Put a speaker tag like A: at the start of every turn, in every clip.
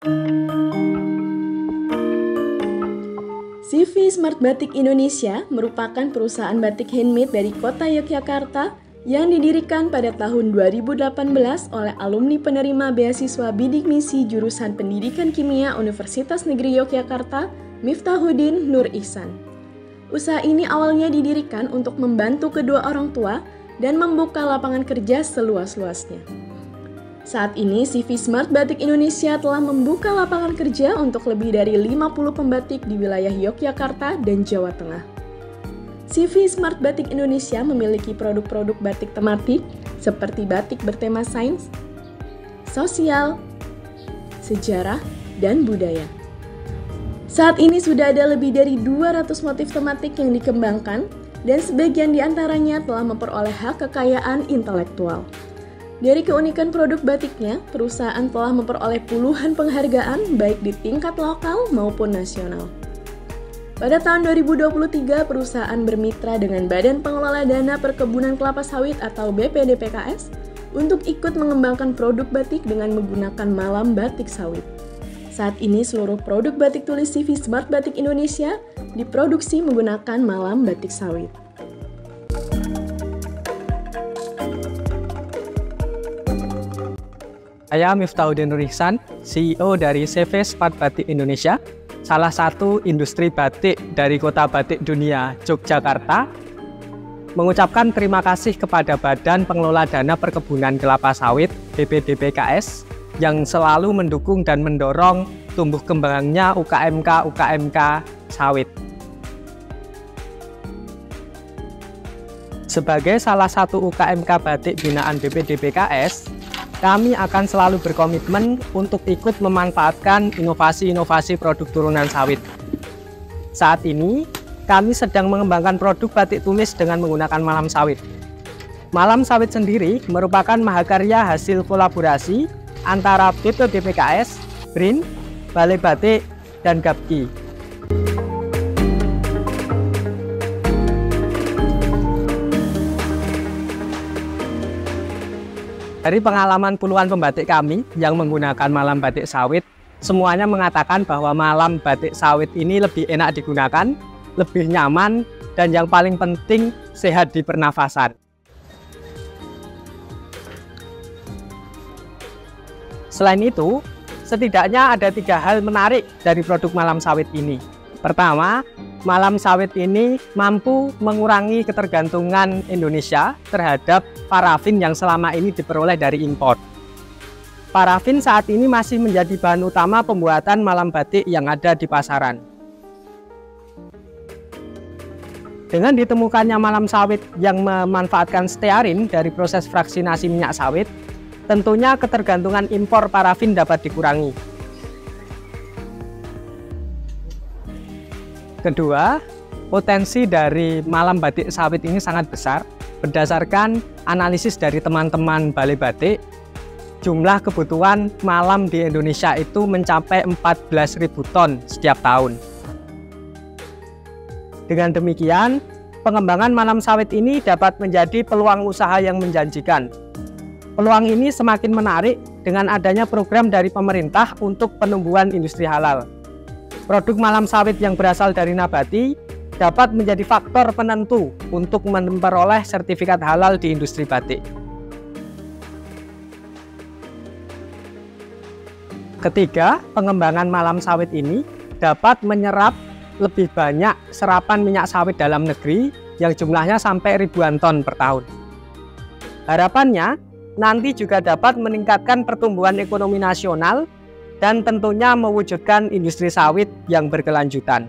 A: CV Smart Batik Indonesia merupakan perusahaan batik handmade dari kota Yogyakarta yang didirikan pada tahun 2018 oleh alumni penerima beasiswa bidik misi jurusan Pendidikan Kimia Universitas Negeri Yogyakarta, Miftahuddin Nur Ihsan. Usaha ini awalnya didirikan untuk membantu kedua orang tua dan membuka lapangan kerja seluas-luasnya. Saat ini, CV Smart Batik Indonesia telah membuka lapangan kerja untuk lebih dari 50 pembatik di wilayah Yogyakarta dan Jawa Tengah. CV Smart Batik Indonesia memiliki produk-produk batik tematik seperti batik bertema sains, sosial, sejarah, dan budaya. Saat ini sudah ada lebih dari 200 motif tematik yang dikembangkan dan sebagian diantaranya telah memperoleh hak kekayaan intelektual. Dari keunikan produk batiknya, perusahaan telah memperoleh puluhan penghargaan baik di tingkat lokal maupun nasional. Pada tahun 2023, perusahaan bermitra dengan Badan Pengelola Dana Perkebunan Kelapa Sawit atau BPDPKS untuk ikut mengembangkan produk batik dengan menggunakan malam batik sawit. Saat ini seluruh produk batik tulis CV Smart Batik Indonesia diproduksi menggunakan malam batik sawit.
B: Saya Miftahuddin Nur Ihsan, CEO dari CV Smart Batik Indonesia, salah satu industri batik dari Kota Batik Dunia, Yogyakarta, mengucapkan terima kasih kepada Badan Pengelola Dana Perkebunan Kelapa Sawit (BPDPKS) yang selalu mendukung dan mendorong tumbuh kembangnya UKMK sawit. Sebagai salah satu UKMK batik binaan BPDPKS, kami akan selalu berkomitmen untuk ikut memanfaatkan inovasi-inovasi produk turunan sawit. Saat ini, kami sedang mengembangkan produk batik tulis dengan menggunakan malam sawit. Malam sawit sendiri merupakan mahakarya hasil kolaborasi antara BPDPKS, BRIN, Balai Batik, dan GAPKI. Dari pengalaman puluhan pembatik kami yang menggunakan malam batik sawit, semuanya mengatakan bahwa malam batik sawit ini lebih enak digunakan, lebih nyaman, dan yang paling penting sehat di pernafasan. Selain itu, setidaknya ada 3 hal menarik dari produk malam sawit ini. Pertama, malam sawit ini mampu mengurangi ketergantungan Indonesia terhadap parafin yang selama ini diperoleh dari impor. Parafin saat ini masih menjadi bahan utama pembuatan malam batik yang ada di pasaran. Dengan ditemukannya malam sawit yang memanfaatkan stearin dari proses fraksinasi minyak sawit, tentunya ketergantungan impor parafin dapat dikurangi. Kedua, potensi dari malam batik sawit ini sangat besar. Berdasarkan analisis dari teman-teman Balai Batik, jumlah kebutuhan malam di Indonesia itu mencapai 14.000 ton setiap tahun. Dengan demikian, pengembangan malam sawit ini dapat menjadi peluang usaha yang menjanjikan. Peluang ini semakin menarik dengan adanya program dari pemerintah untuk penumbuhan industri halal. Produk malam sawit yang berasal dari nabati dapat menjadi faktor penentu untuk memperoleh sertifikat halal di industri batik. Ketiga, pengembangan malam sawit ini dapat menyerap lebih banyak serapan minyak sawit dalam negeri yang jumlahnya sampai ribuan ton per tahun. Harapannya, nanti juga dapat meningkatkan pertumbuhan ekonomi nasional dan tentunya mewujudkan industri sawit yang berkelanjutan.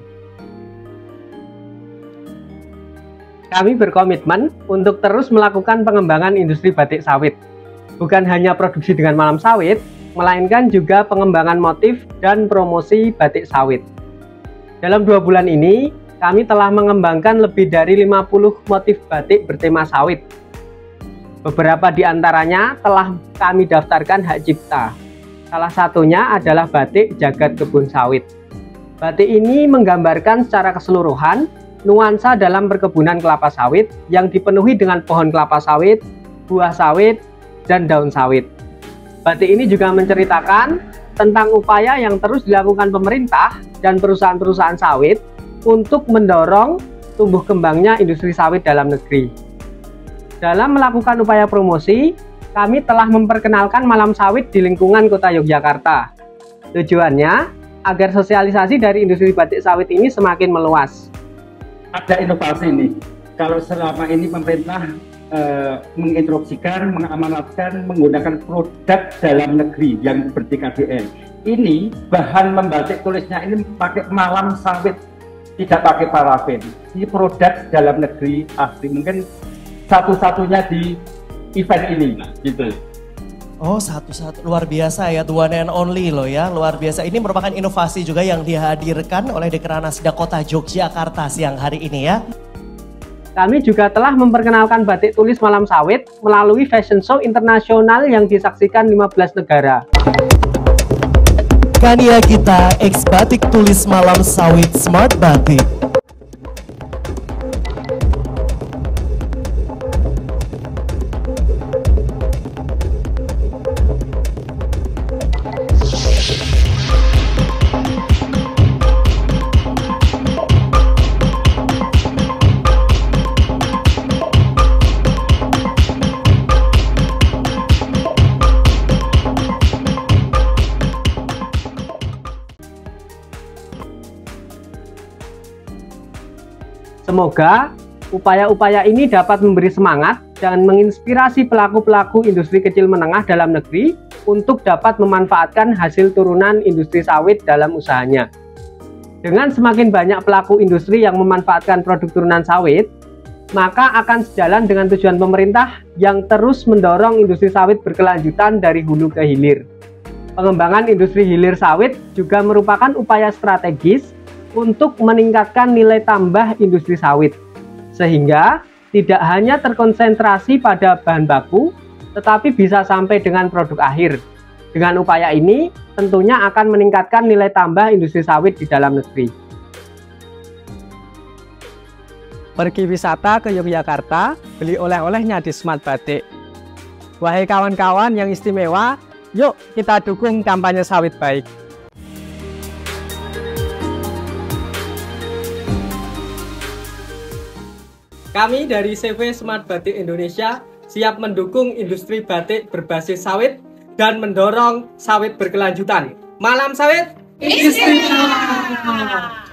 B: Kami berkomitmen untuk terus melakukan pengembangan industri batik sawit. Bukan hanya produksi dengan malam sawit, melainkan juga pengembangan motif dan promosi batik sawit. Dalam 2 bulan ini, kami telah mengembangkan lebih dari 50 motif batik bertema sawit. Beberapa di antaranya telah kami daftarkan hak cipta. Salah satunya adalah batik Jagat Kebun Sawit. Batik ini menggambarkan secara keseluruhan nuansa dalam perkebunan kelapa sawit yang dipenuhi dengan pohon kelapa sawit, buah sawit, dan daun sawit. Batik ini juga menceritakan tentang upaya yang terus dilakukan pemerintah dan perusahaan-perusahaan sawit untuk mendorong tumbuh kembangnya industri sawit dalam negeri. Dalam melakukan upaya promosi, kami telah memperkenalkan Malam Sawit di lingkungan Kota Yogyakarta. Tujuannya agar sosialisasi dari industri batik sawit ini semakin meluas.
C: Ada inovasi nih. Kalau selama ini pemerintah menginstruksikan, mengamanatkan menggunakan produk dalam negeri yang seperti KDN. Ini bahan membatik tulisnya ini pakai Malam Sawit, tidak pakai parafin. Ini produk dalam negeri asli, mungkin satu-satunya di event ini, gitu.
D: Oh, satu-satu, luar biasa ya, the one and only loh ya, luar biasa. Ini merupakan inovasi juga yang dihadirkan oleh Dekranasda Kota Yogyakarta siang hari ini ya.
B: Kami juga telah memperkenalkan batik tulis Malam Sawit melalui fashion show internasional yang disaksikan 15 negara.
D: Kania kita X Batik Tulis Malam Sawit Smart Batik.
B: Semoga upaya-upaya ini dapat memberi semangat dan menginspirasi pelaku-pelaku industri kecil menengah dalam negeri untuk dapat memanfaatkan hasil turunan industri sawit dalam usahanya. Dengan semakin banyak pelaku industri yang memanfaatkan produk turunan sawit, maka akan sejalan dengan tujuan pemerintah yang terus mendorong industri sawit berkelanjutan dari hulu ke hilir. Pengembangan industri hilir sawit juga merupakan upaya strategis untuk meningkatkan nilai tambah industri sawit, sehingga tidak hanya terkonsentrasi pada bahan baku, tetapi bisa sampai dengan produk akhir. Dengan upaya ini, tentunya akan meningkatkan nilai tambah industri sawit di dalam negeri.
E: Pergi wisata ke Yogyakarta, beli oleh-olehnya di Smart Batik. Wahai kawan-kawan yang istimewa, yuk kita dukung kampanye sawit baik.
F: Kami dari CV Smart Batik Indonesia siap mendukung industri batik berbasis sawit dan mendorong sawit berkelanjutan. Malam Sawit Istimewa!